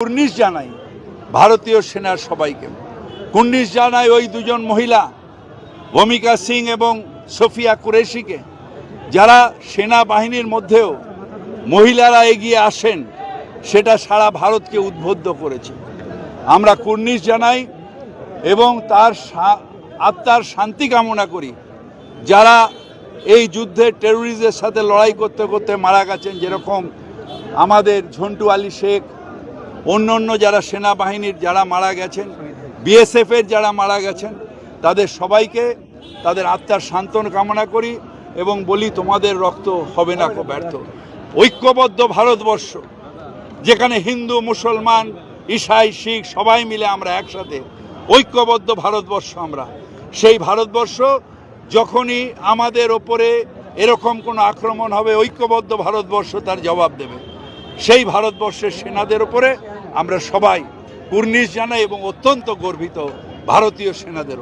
কুর্নিশ জানাই ভারতীয় সেনার সবাইকে। কুর্নিশ জানাই ওই দুজন মহিলা ভূমিকা সিং এবং সোফিয়া কুরেশিকে, যারা সেনাবাহিনীর মধ্যেও মহিলারা এগিয়ে আসেন, সেটা সারা ভারতকে উদ্বুদ্ধ করেছে। আমরা কুর্নিশ জানাই এবং তার আত্মার শান্তি কামনা করি। যারা এই যুদ্ধে টেরোরিস্টদের সাথে লড়াই করতে করতে মারা গেছেন, যেরকম আমাদের ঝন্টু আলী শেখ, অন্য যারা সেনাবাহিনীর যারা মারা গেছেন, বিএসএফের যারা মারা গেছেন, তাদের সবাইকে তাদের আত্মার সান্ত্বনা কামনা করি এবং বলি, তোমাদের রক্ত হবে না কো ব্যর্থ। ঐক্যবদ্ধ ভারতবর্ষ, যেখানে হিন্দু, মুসলমান, ঈসাই, শিখ সবাই মিলে আমরা একসাথে ঐক্যবদ্ধ ভারতবর্ষ। আমরা সেই ভারতবর্ষ, যখনই আমাদের ওপরে এরকম কোনো আক্রমণ হবে, ঐক্যবদ্ধ ভারতবর্ষ তার জবাব দেবে। সেই ভারতবর্ষের সেনাদের ওপরে আমরা সবাই কুর্নিশ জানাই এবং অত্যন্ত গর্বিত ভারতীয় সেনাদের।